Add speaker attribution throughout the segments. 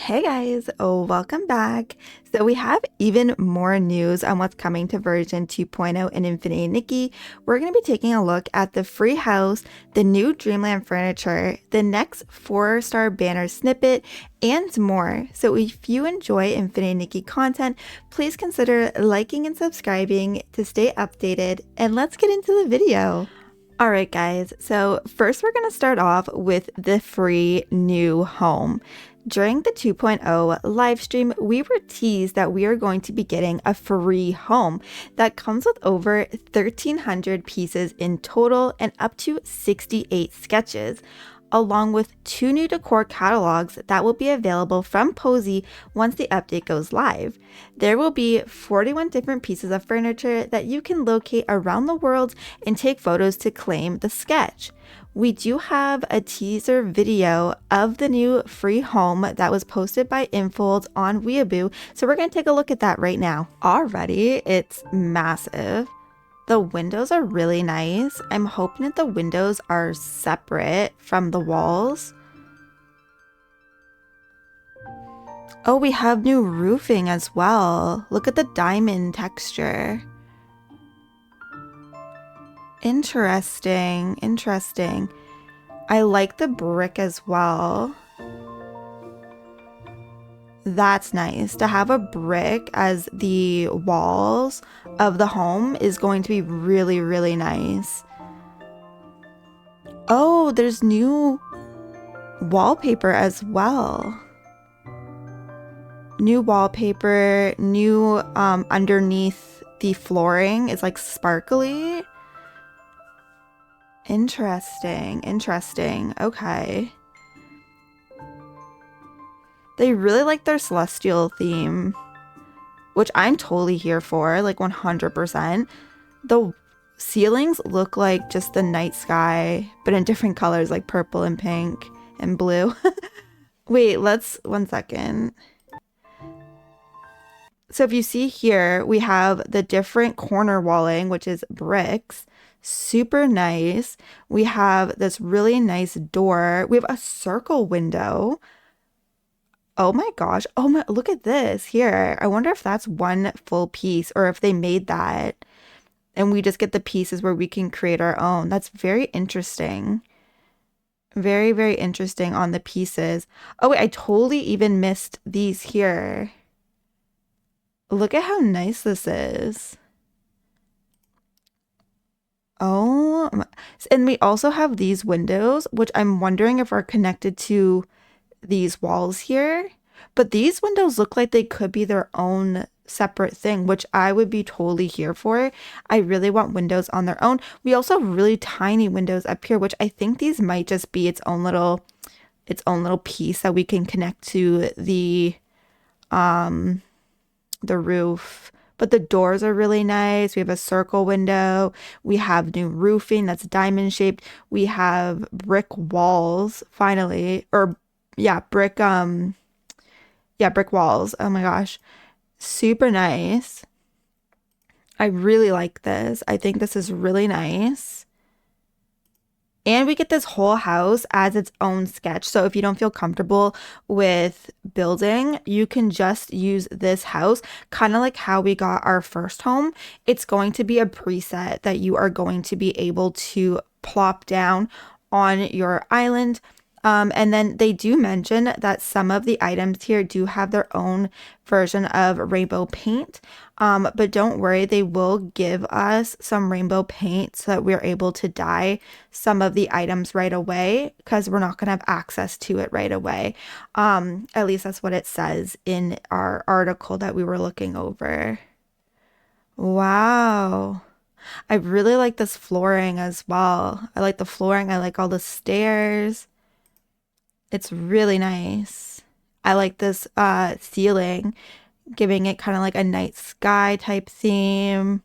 Speaker 1: Hey guys, welcome back. So we have even more news on what's coming to version 2.0 in Infinity Nikki. We're going to be taking a look at the free house, the new Dreamland furniture, the next 4-star banner snippet, and more. So if you enjoy Infinity Nikki content, please consider liking and subscribing to stay updated, and let's get into the video. Alright guys, so first we're going to start off with the free new home. During the 2.0 live stream, we were teased that we are going to be getting a free home that comes with over 1,300 pieces in total and up to 68 sketches, along with 2 new decor catalogs that will be available from Posy once the update goes live. There will be 41 different pieces of furniture that you can locate around the world and take photos to claim the sketch. We do have a teaser video of the new free home that was posted by Infold on Weibo, so we're going to take a look at that right now. Already, it's massive. The windows are really nice. I'm hoping that the windows are separate from the walls. Oh, we have new roofing as well. Look at the diamond texture. Interesting, interesting. I like the brick as well. That's nice. To have a brick as the walls of the home is going to be really, really nice. Oh, there's new wallpaper as well. New wallpaper, new underneath the flooring is like sparkly. Interesting, interesting. Okay. They really like their celestial theme, which I'm totally here for, like 100%. The ceilings look like just the night sky, but in different colors, like purple and pink and blue. Wait, one second. So if you see here, we have the different corner walling, which is bricks. Super nice. We have this really nice door. We have a circle window. Oh my gosh. Oh my, look at this here. I wonder if that's one full piece or if they made that and we just get the pieces where we can create our own. That's very interesting. Very, very interesting on the pieces. Oh wait, I totally even missed these here. Look at how nice this is. Oh, and we also have these windows, which I'm wondering if are connected to these walls here. But these windows look like they could be their own separate thing, which I would be totally here for. I really want windows on their own. We also have really tiny windows up here, which I think these might just be its own little piece that we can connect to the roof. But the doors are really nice. We have a circle window. We have new roofing that's diamond shaped. We have brick walls finally, or yeah, brick walls. Oh my gosh. Super nice. I really like this. I think this is really nice. And we get this whole house as its own sketch. So if you don't feel comfortable with building, you can just use this house, kind of like how we got our first home. It's going to be a preset that you are going to be able to plop down on your island. And then they do mention that some of the items here do have their own version of rainbow paint. But don't worry, they will give us some rainbow paint so that we're able to dye some of the items right away because we're not going to have access to it right away. At least that's what it says in our article that we were looking over. Wow. I really like this flooring as well. I like the flooring. I like all the stairs. It's really nice. I like this ceiling, giving it kind of like a night sky type theme.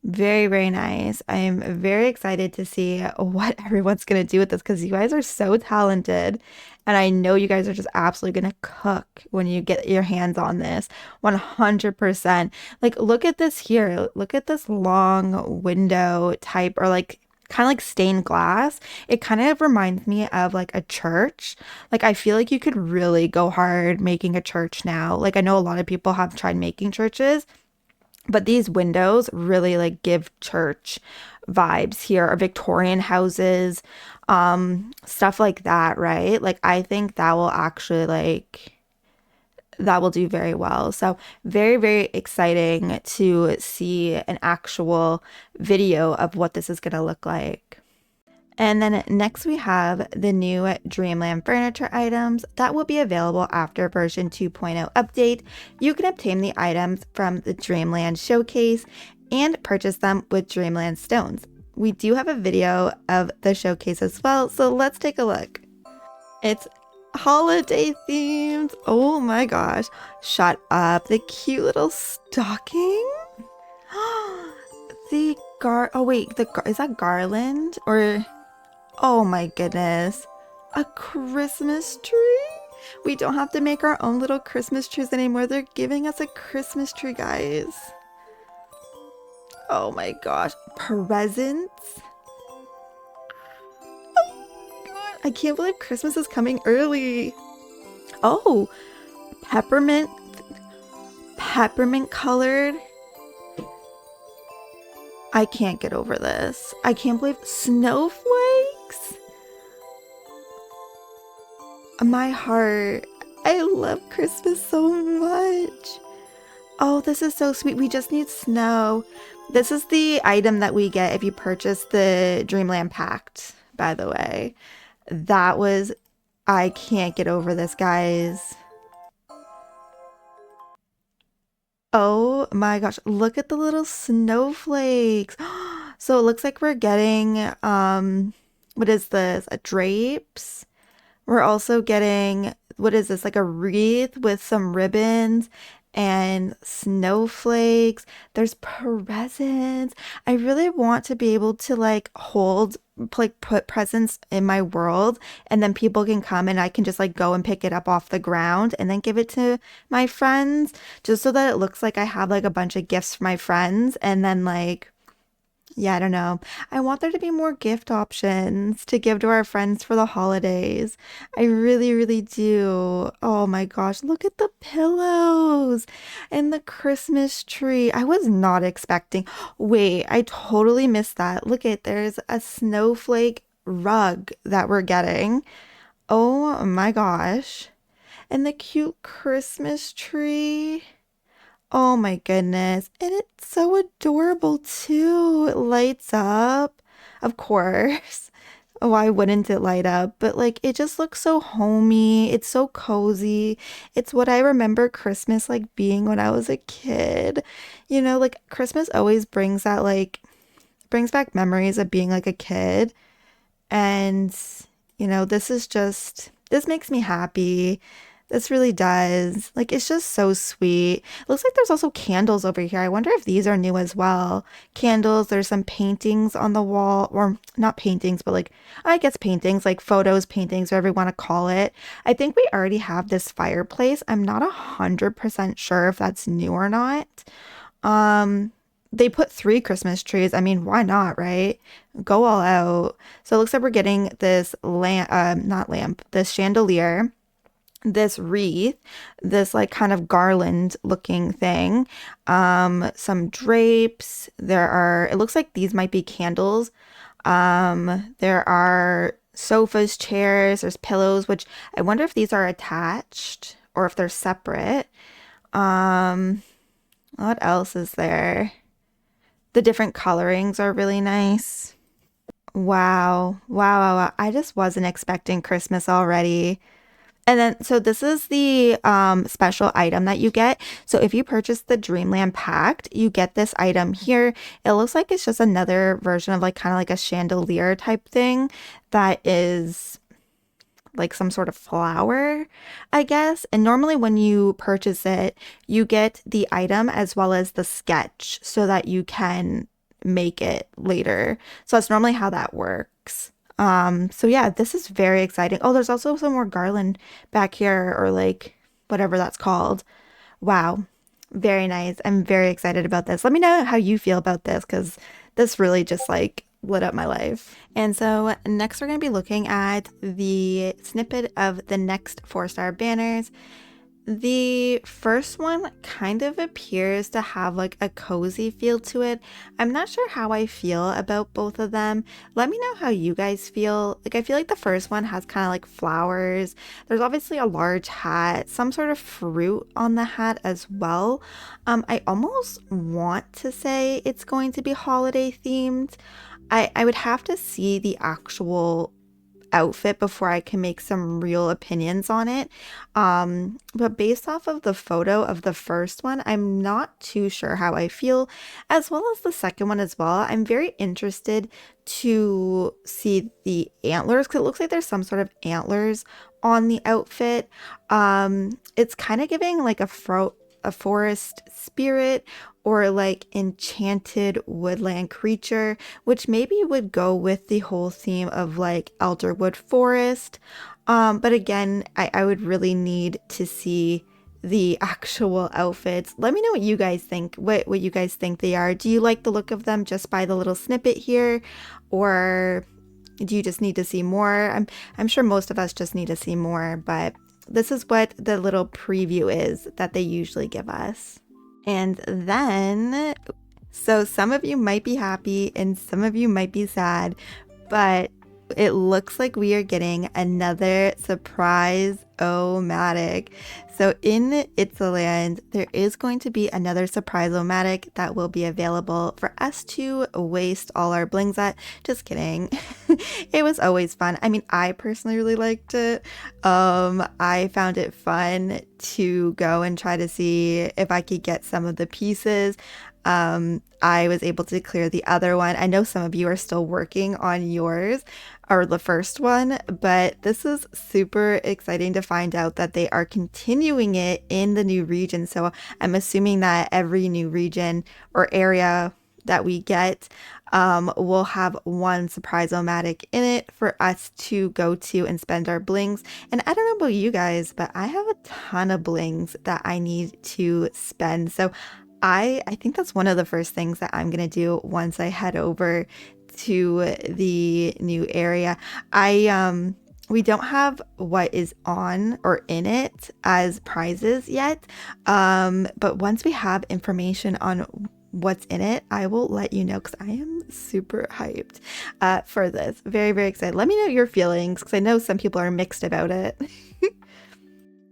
Speaker 1: Very, very nice. I am very excited to see what everyone's going to do with this because you guys are so talented. And I know you guys are just absolutely going to cook when you get your hands on this. 100%. Like, look at this here. Look at this long window type or like kind of like stained glass. It kind of reminds me of like a church. Like I feel like you could really go hard making a church now. Like I know a lot of people have tried making churches, but these windows really like give church vibes here, or Victorian houses, stuff like that, right? Like I think that will actually like that will do very well. So very, very exciting to see an actual video of what this is going to look like. And then next we have the new Dreamland furniture items that will be available after version 2.0 update. You can obtain the items from the Dreamland showcase and purchase them with Dreamland stones. We do have a video of the showcase as well, so let's take a look. It's holiday themed. Oh my gosh. Shut up. The cute little stocking. Oh wait, is that garland or oh my goodness. A Christmas tree? We don't have to make our own little Christmas trees anymore. They're giving us a Christmas tree, guys. Oh my gosh. Presents? I can't believe Christmas is coming early. Oh, peppermint colored. I can't get over this. I can't believe snowflakes. My heart. I love Christmas so much. Oh, this is so sweet. We just need snow. This is the item that we get if you purchase the Dreamland Pact, by the way. I can't get over this, guys. Oh my gosh, look at the little snowflakes. So it looks like we're getting, what is this? A drapes? We're also getting, what is this? Like a wreath with some ribbons and snowflakes. There's presents. I really want to be able to like put presents in my world, and then people can come and I can just like go and pick it up off the ground and then give it to my friends, just so that it looks like I have like a bunch of gifts for my friends. And then like, yeah, I don't know. I want there to be more gift options to give to our friends for the holidays. I really, really do. Oh my gosh, look at the pillows and the Christmas tree. I was not expecting. Wait, I totally missed that. Look at, there's a snowflake rug that we're getting. Oh my gosh. And the cute Christmas tree. Oh my goodness. And it's so adorable too. It lights up. Of course. Why wouldn't it light up? But like it just looks so homey. It's so cozy. It's what I remember Christmas like being when I was a kid. You know, like Christmas always brings that like brings back memories of being like a kid. And this makes me happy. This really does. Like, it's just so sweet. Looks like there's also candles over here. I wonder if these are new as well. Candles, there's some paintings on the wall, or not paintings, but like, I guess paintings, like photos, paintings, whatever you want to call it. I think we already have this fireplace. I'm not 100% sure if that's new or not. They put 3 Christmas trees. I mean, why not, right? Go all out. So it looks like we're getting this not lamp, this chandelier, this wreath, this like kind of garland looking thing, some drapes. It looks like these might be candles. There are sofas, chairs, there's pillows, which I wonder if these are attached or if they're separate. What else is there? The different colorings are really nice. Wow. Wow, wow, wow. I just wasn't expecting Christmas already. And then, so this is the special item that you get. So if you purchase the Dreamland Pact, you get this item here. It looks like it's just another version of like kind of like a chandelier type thing that is like some sort of flower, I guess. And normally when you purchase it, you get the item as well as the sketch so that you can make it later. So that's normally how that works. So yeah, this is very exciting. Oh, there's also some more garland back here, or like whatever that's called. Wow. Very nice. I'm very excited about this. Let me know how you feel about this, because this really just like lit up my life. And so next we're going to be looking at the snippet of the next 4-star banners. The first one kind of appears to have like a cozy feel to it. I'm not sure how I feel about both of them. Let me know how you guys feel. Like, I feel like the first one has kind of like flowers. There's obviously a large hat, some sort of fruit on the hat as well. I almost want to say it's going to be holiday themed. I would have to see the actual outfit before I can make some real opinions on it. But based off of the photo of the first one, I'm not too sure how I feel, as well as the second one as well. I'm very interested to see the antlers because it looks like there's some sort of antlers on the outfit. It's kind of giving like a forest spirit or like enchanted woodland creature, which maybe would go with the whole theme of like Elderwood Forest. But again, I would really need to see the actual outfits. Let me know what you guys think, what you guys think they are. Do you like the look of them just by the little snippet here, or do you just need to see more? I'm sure most of us just need to see more, but this is what the little preview is that they usually give us. And then, so some of you might be happy and some of you might be sad, but it looks like we are getting another surprise Matic. So in Itzaland, there is going to be another surprise Matic that will be available for us to waste all our blings at. Just kidding. It was always fun. I mean, I personally really liked it. I found it fun to go and try to see if I could get some of the pieces. I was able to clear the other one. I know some of you are still working on yours, or the first one, but this is super exciting to find out that they are continuing it in the new region. So I'm assuming that every new region or area that we get will have one surprise Matic in it for us to go to and spend our blings. And I don't know about you guys, but I have a ton of blings that I need to spend. So I think that's one of the first things that I'm gonna do once I head over to the new area. We don't have what is on or in it as prizes yet, but once we have information on what's in it, I will let you know, because I am super hyped for this. Very, very excited. Let me know your feelings, because I know some people are mixed about it.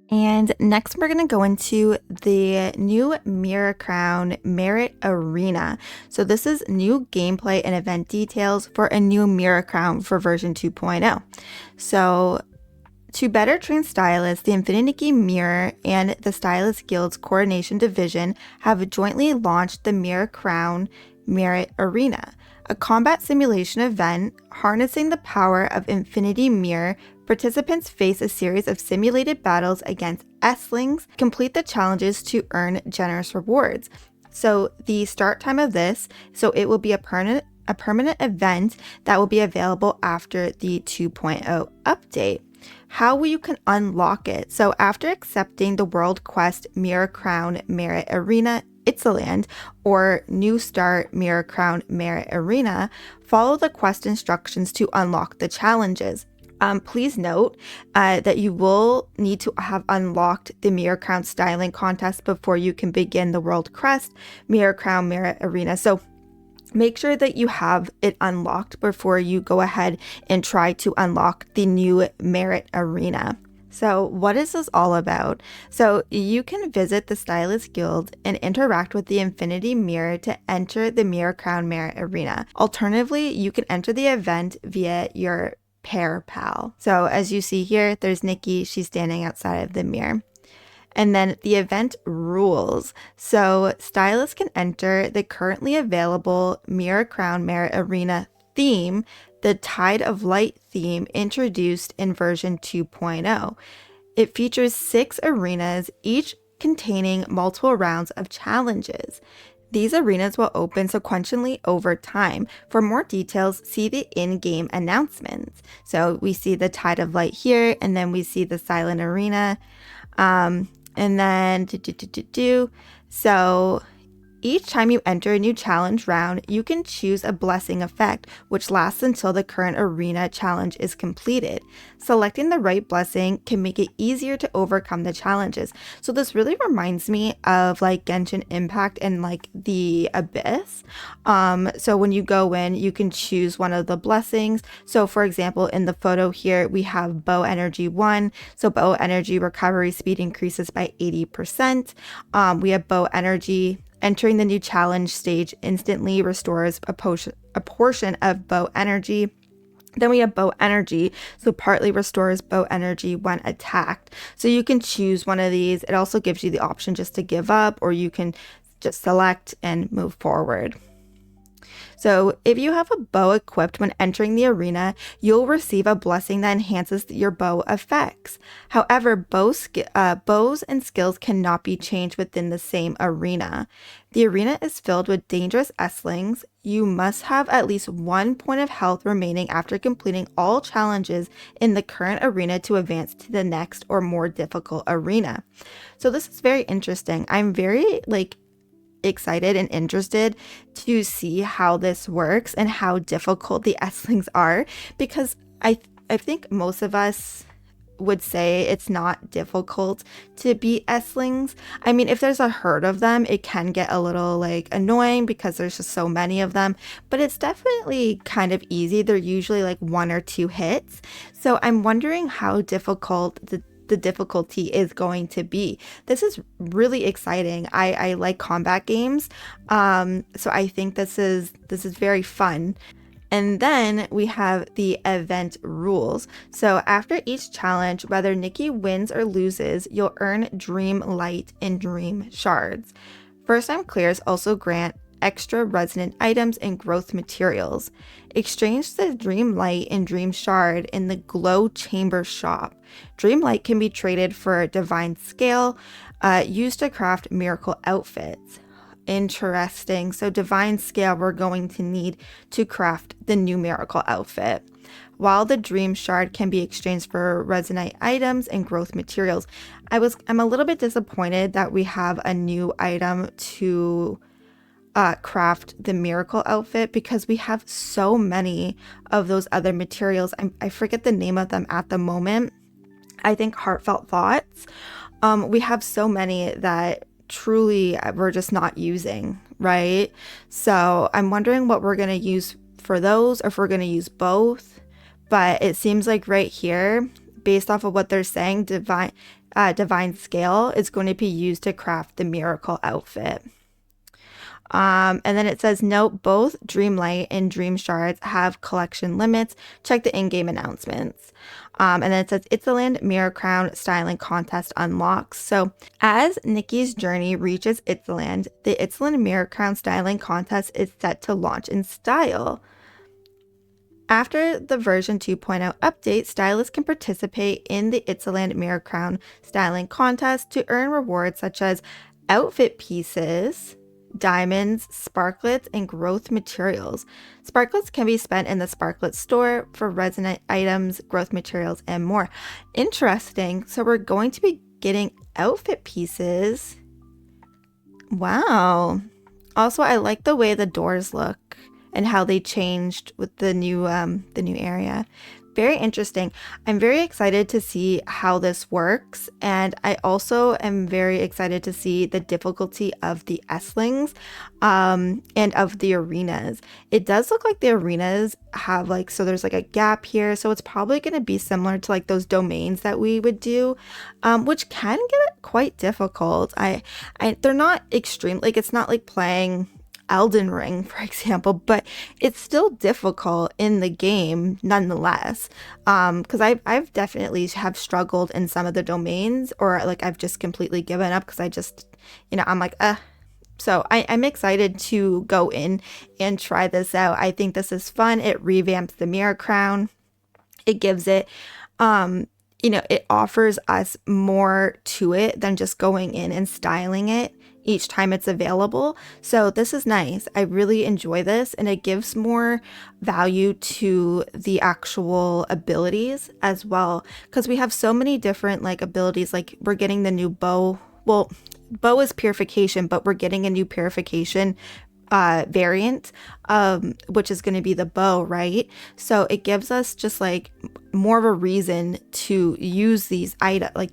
Speaker 1: And next we're going to go into the new Mira Crown Merit Arena. So this is new gameplay and event details for a new Mira Crown for version 2.0. So to better train stylists, the Nikki Mira and the Stylist Guild's Coordination Division have jointly launched the Mira Crown Merit Arena, a combat simulation event harnessing the power of Infinity Mirror. Participants face a series of simulated battles against S-Lings, complete the challenges to earn generous rewards. So the start time of this, so it will be a permanent event that will be available after the 2.0 update. How you can unlock it. So after accepting the World Quest Mira Crown Merit Arena Itzaland or New Start Mira Crown Merit Arena, follow the quest instructions to unlock the challenges. Please note that you will need to have unlocked the Mira Crown Styling Contest before you can begin the World Quest Mira Crown Merit Arena. So make sure that you have it unlocked before you go ahead and try to unlock the new Merit Arena. So what is this all about? So you can visit the Stylist Guild and interact with the Infinity Mirror to enter the Mira Crown Merit Arena. Alternatively, you can enter the event via your pair pal. So as you see here, there's Nikki. She's standing outside of the mirror. And then the event rules. So stylists can enter the currently available Mira Crown Merit Arena theme, the Tide of Light theme introduced in version 2.0. It features 6 arenas, each containing multiple rounds of challenges. These arenas will open sequentially over time. For more details, see the in-game announcements. So we see the Tide of Light here, and then we see the Silent Arena. And then, so each time you enter a new challenge round, you can choose a blessing effect, which lasts until the current arena challenge is completed. Selecting the right blessing can make it easier to overcome the challenges. So this really reminds me of like Genshin Impact and like the Abyss. So when you go in, you can choose one of the blessings. So for example, in the photo here, we have Bow Energy 1. So Bow Energy recovery speed increases by 80%. We have Bow Energy. Entering the new challenge stage instantly restores a portion of Bow Energy. Then we have Bow Energy, so partly restores Bow Energy when attacked. So you can choose one of these. It also gives you the option just to give up, or you can just select and move forward. So if you have a bow equipped when entering the arena, you'll receive a blessing that enhances your bow effects. However, bows and skills cannot be changed within the same arena. The arena is filled with dangerous S-lings. You must have at least 1 point of health remaining after completing all challenges in the current arena to advance to the next or more difficult arena. So this is very interesting. I'm very excited and interested to see how this works and how difficult the S-lings are, because I think most of us would say it's not difficult to beat S-lings. I mean, if there's a herd of them, it can get a little like annoying because there's just so many of them, but it's definitely kind of easy. They're usually like 1 or 2 hits. So I'm wondering how difficult the difficulty is going to be. This is really exciting. I like combat games, so I think this is very fun. And then we have the event rules. So after each challenge, whether Nikki wins or loses, you'll earn Dream Light and Dream Shards. First time clears also grant extra resonant items and growth materials. Exchange the Dream Light and Dream Shard in the Glow Chamber shop. Dream Light can be traded for Divine Scale, used to craft miracle outfits. Interesting. So Divine Scale we're going to need to craft the new miracle outfit, while the Dream Shard can be exchanged for resonate items and growth materials. I'm a little bit disappointed that we have a new item to craft the miracle outfit, because we have so many of those other materials. I forget the name of them at the moment. I think Heartfelt Thoughts. We have so many that truly we're just not using, right? So I'm wondering what we're going to use for those, or if we're going to use both. But it seems like right here, based off of what they're saying, Divine Scale is going to be used to craft the miracle outfit. And then it says, note, both Dreamlight and Dream Shards have collection limits. Check the in-game announcements. And then it says, Itzaland Mirror Crown Styling Contest unlocks. So as Nikki's journey reaches Itzaland, the Itzaland Mirror Crown Styling Contest is set to launch in style. After the version 2.0 update, stylists can participate in the Itzaland Mirror Crown Styling Contest to earn rewards such as outfit pieces, diamonds, sparklets, and growth materials. Sparklets can be spent in the Sparklet store for resonant items, growth materials, and more. Interesting. So we're going to be getting outfit pieces. Wow. Also, I like the way the doors look and how they changed with the new area. Very interesting. I'm very excited to see how this works, and I also am very excited to see the difficulty of the S-lings and of the arenas. It does look like the arenas have so there's like a gap here, so it's probably going to be similar to like those domains that we would do, which can get quite difficult. They're not extreme, like it's not like playing Elden Ring, for example, but it's still difficult in the game nonetheless, because I've definitely have struggled in some of the domains, or like I've just completely given up because I just, I'm like, so I'm excited to go in and try this out. I think this is fun. It revamps the Mirror Crown. It gives it, it offers us more to it than just going in and styling it each time it's available. So this is nice. I really enjoy this, and it gives more value to the actual abilities as well, because we have so many different abilities. Like we're getting the new bow. Well, bow is purification, but we're getting a new purification variant, which is going to be the bow, right? So it gives us just like more of a reason to use these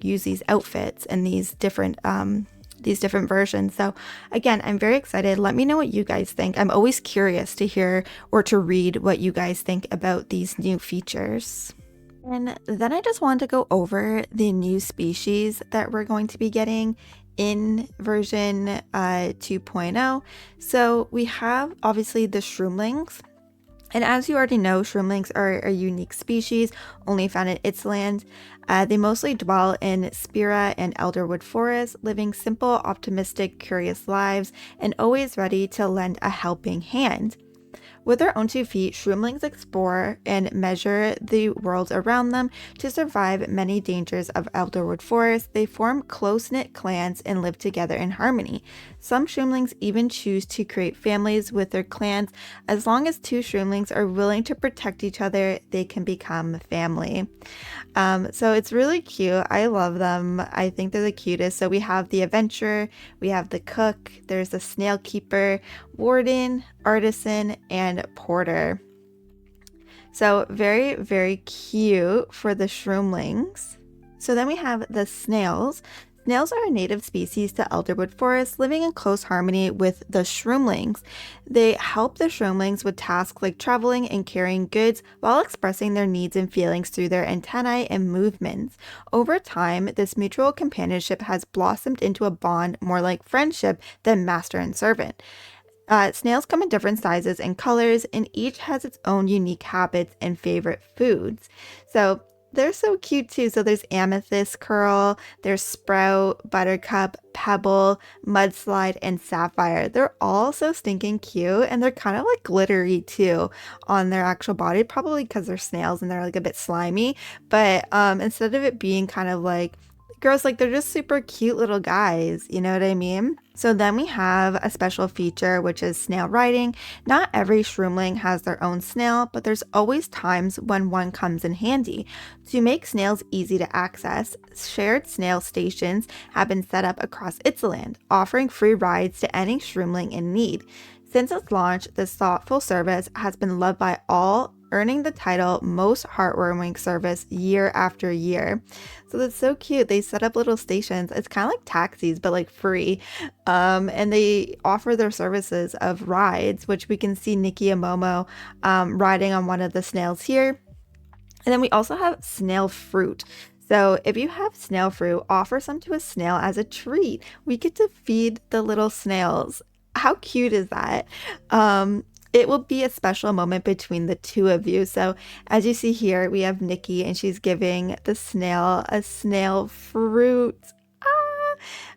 Speaker 1: use these outfits and these different versions. So again, I'm very excited. Let me know what you guys think. I'm always curious to hear or to read what you guys think about these new features. And then I just wanted to go over the new species that we're going to be getting in version 2.0. So we have obviously the Shroomlings. And as you already know, Shroomlings are a unique species only found in Itzland. They mostly dwell in Spira and Elderwood forests, living simple, optimistic, curious lives, and always ready to lend a helping hand. With their own 2 feet, Shroomlings explore and measure the world around them to survive many dangers of Elderwood Forest. They form close-knit clans and live together in harmony. Some Shroomlings even choose to create families with their clans. As long as 2 Shroomlings are willing to protect each other, they can become family. So it's really cute. I love them. I think they're the cutest. So we have the adventurer, we have the cook, there's the snail keeper, warden, artisan, and porter. So very, very cute for the Shroomlings. So then we have the snails. Snails are a native species to Elderwood Forest, living in close harmony with the Shroomlings. They help the Shroomlings with tasks like traveling and carrying goods while expressing their needs and feelings through their antennae and movements. Over time, this mutual companionship has blossomed into a bond more like friendship than master and servant. Snails come in different sizes and colors, and each has its own unique habits and favorite foods. So they're so cute too. So there's Amethyst Curl, there's Sprout, Buttercup, Pebble, Mudslide, and Sapphire. They're all so stinking cute, and they're kind of like glittery too on their actual body, probably because they're snails and they're like a bit slimy. But instead of it being kind of like gross, like they're just super cute little guys, you know what I mean? So then we have a special feature, which is snail riding. Not every Shroomling has their own snail, but there's always times when one comes in handy. To make snails easy to access, shared snail stations have been set up across Itzland, offering free rides to any Shroomling in need. Since its launch, this thoughtful service has been loved by all, earning the title most heartwarming service year after year. So that's so cute. They set up little stations. It's kind of like taxis, but like free. And they offer their services of rides, which we can see Nikki and Momo riding on one of the snails here. And then we also have snail fruit. So if you have snail fruit, offer some to a snail as a treat. We get to feed the little snails. How cute is that? It will be a special moment between the 2 of you. So as you see here, we have Nikki, and she's giving the snail a snail fruit.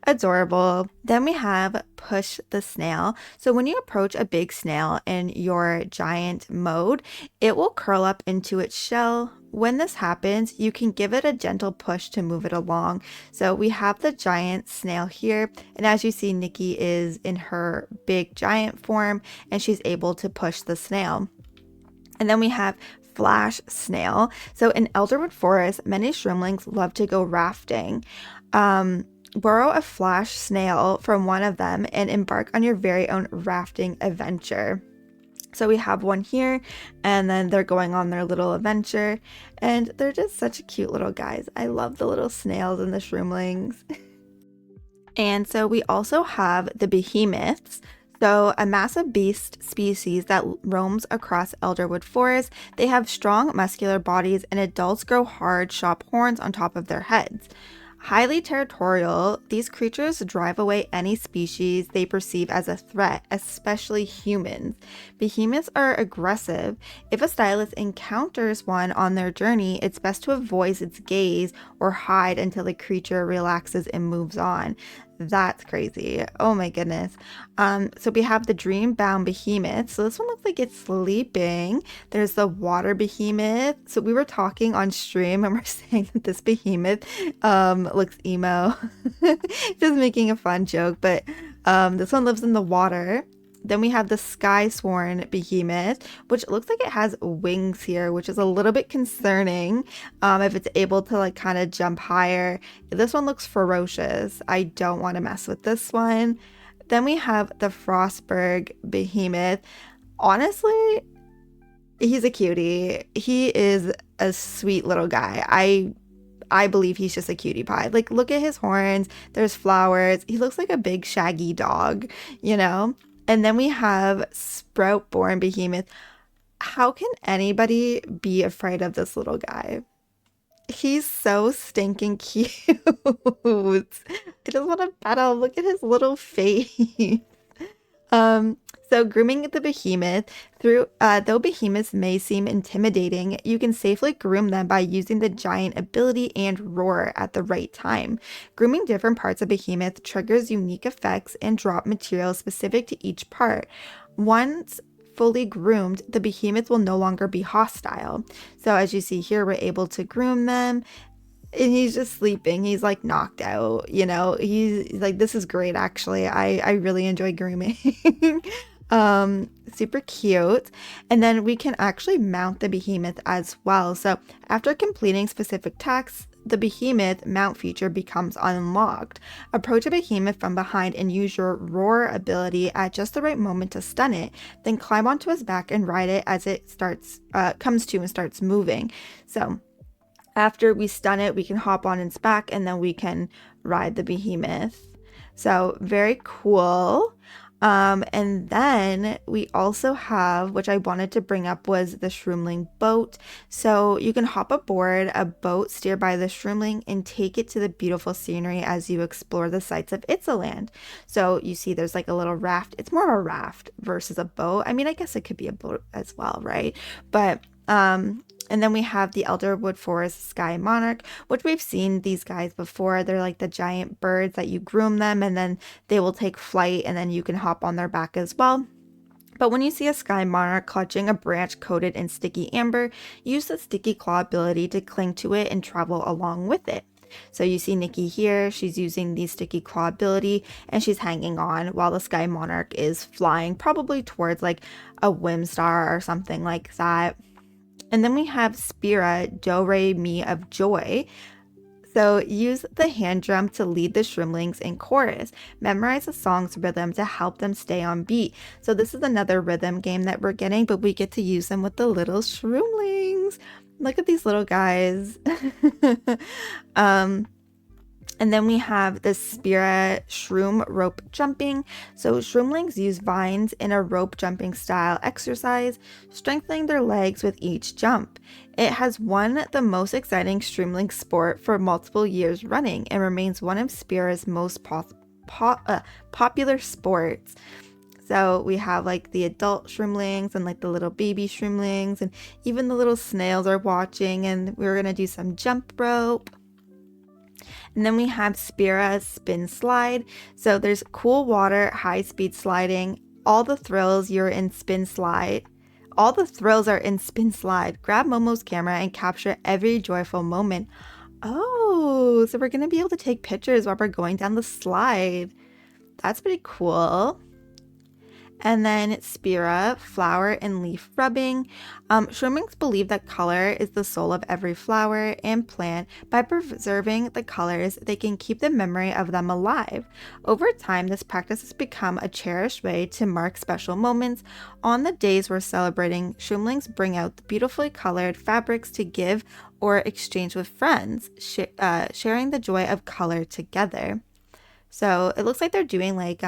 Speaker 1: Adorable. Then we have Push the Snail. So when you approach a big snail in your giant mode, it will curl up into its shell. When this happens, you can give it a gentle push to move it along. So we have the giant snail here, and as you see, Nikki is in her big giant form, and she's able to push the snail. And then we have Flash Snail. So in Elderwood Forest, many Shroomlings love to go rafting. Borrow a flash snail from one of them and embark on your very own rafting adventure. So we have one here, and then they're going on their little adventure, and they're just such cute little guys. I love the little snails and the Shroomlings. And so we also have the Behemoths. So a massive beast species that roams across Elderwood Forest. They have strong muscular bodies, and adults grow hard, sharp horns on top of their heads. Highly territorial, these creatures drive away any species they perceive as a threat, especially humans. Behemoths are aggressive. If a stylist encounters one on their journey, it's best to avoid its gaze or hide until the creature relaxes and moves on. That's crazy. Oh my goodness. So we have the dream-bound behemoth. So this one looks like it's sleeping. There's the water behemoth. So we were talking on stream and we're saying that this behemoth looks emo. Just making a fun joke, but this one lives in the water. Then we have the Sky Sworn Behemoth, which looks like it has wings here, which is a little bit concerning if it's able to like kind of jump higher. This one looks ferocious. I don't want to mess with this one. Then we have the Frostberg Behemoth. Honestly, he's a cutie. He is a sweet little guy. I believe he's just a cutie pie. Like, look at his horns. There's flowers. He looks like a big shaggy dog, you know? And then we have Sproutborn Behemoth. How can anybody be afraid of this little guy? He's so stinking cute. I just want to pet him. Look at his little face. So grooming the behemoth though behemoths may seem intimidating, you can safely groom them by using the giant ability and roar at the right time. Grooming different parts of behemoth triggers unique effects and drop materials specific to each part. Once fully groomed, the behemoth will no longer be hostile. So as you see here, we're able to groom them. And he's just sleeping. He's like knocked out, you know. He's like, this is great actually. I really enjoy grooming. Super cute. And then we can actually mount the behemoth as well. So after completing specific tasks, the behemoth mount feature becomes unlocked. Approach a behemoth from behind and use your roar ability at just the right moment to stun it. Then climb onto his back and ride it as it comes to and starts moving. So after we stun it, we can hop on its back and then we can ride the behemoth. So very cool. And then we also have, which I wanted to bring up, was the Shroomling boat. So you can hop aboard a boat steered by the Shroomling and take it to the beautiful scenery as you explore the sights of Itzaland. So you see there's like a little raft. It's more of a raft versus a boat. I mean, I guess it could be a boat as well, right? But and then we have the Elderwood Forest Sky Monarch, which we've seen these guys before. They're like the giant birds that you groom them and then they will take flight and then you can hop on their back as well. But when you see a Sky Monarch clutching a branch coated in sticky amber, use the sticky claw ability to cling to it and travel along with it. So you see Nikki here, she's using the sticky claw ability and she's hanging on while the Sky Monarch is flying probably towards like a Whimstar or something like that. And then we have Spira, Do Re Mi of Joy. So use the hand drum to lead the Shroomlings in chorus. Memorize the song's rhythm to help them stay on beat. So this is another rhythm game that we're getting, but we get to use them with the little Shroomlings. Look at these little guys. And then we have the Spira Shroom Rope Jumping. So Shroomlings use vines in a rope jumping style exercise, strengthening their legs with each jump. It has won the most exciting Shroomling sport for multiple years running and remains one of Spira's most popular sports. So we have like the adult Shroomlings and like the little baby Shroomlings, and even the little snails are watching, and we're going to do some jump rope. And then we have Spira Spin Slide. So there's cool water, high speed sliding. All the thrills are in Spin Slide. Grab Momo's camera and capture every joyful moment. Oh, so we're going to be able to take pictures while we're going down the slide. That's pretty cool. And then Spira, flower and leaf rubbing. Shroomlings believe that color is the soul of every flower and plant. By preserving the colors, they can keep the memory of them alive. Over time, this practice has become a cherished way to mark special moments. On the days we're celebrating, Shroomlings bring out the beautifully colored fabrics to give or exchange with friends, sharing the joy of color together. So it looks like they're doing like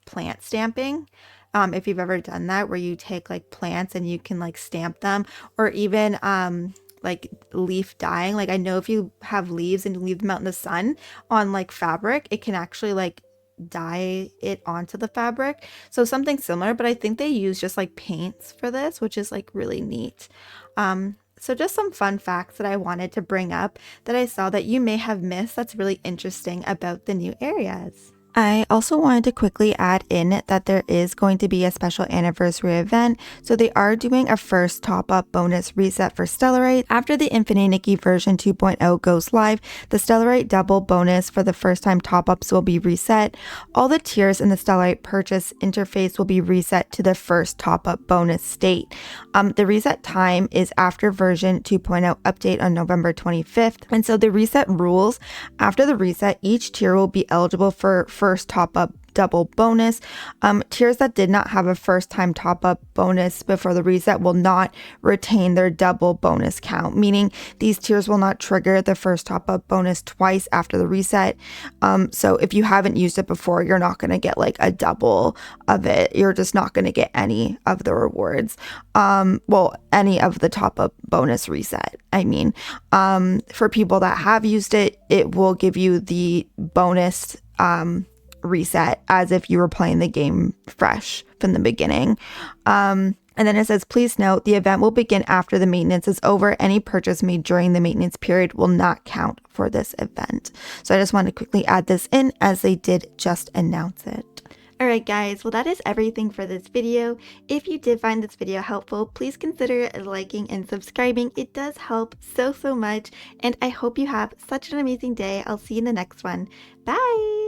Speaker 1: plant stamping. If you've ever done that, where you take like plants and you can like stamp them, or even like leaf dyeing. Like I know if you have leaves and leave them out in the sun on like fabric, it can actually like dye it onto the fabric. So something similar, but I think they use just like paints for this, which is like really neat. So just some fun facts that I wanted to bring up that I saw that you may have missed that's really interesting about the new areas. I also wanted to quickly add in that there is going to be a special anniversary event. So they are doing a first top-up bonus reset for Stellarite. After the Infinite Nikki version 2.0 goes live, the Stellarite double bonus for the first time top-ups will be reset. All the tiers in the Stellarite purchase interface will be reset to the first top-up bonus state. The reset time is after version 2.0 update on November 25th. And so the reset rules, after the reset, each tier will be eligible for first top-up double bonus. Tiers that did not have a first time top-up bonus before the reset will not retain their double bonus count, meaning these tiers will not trigger the first top-up bonus twice after the reset. So if you haven't used it before, you're not going to get like a double of it. You're just not going to get any of the rewards. Well, any of the top-up bonus reset. I mean, for people that have used it, it will give you the bonus reset as if you were playing the game fresh from the beginning. And then it says, please note, the event will begin after the maintenance is over. Any purchase made during the maintenance period will not count for this event. So I just want to quickly add this in as they did just announce it. Alright guys, well that is everything for this video. If you did find this video helpful, please consider liking and subscribing. It does help so much, and I hope you have such an amazing day. I'll see you in the next one. Bye!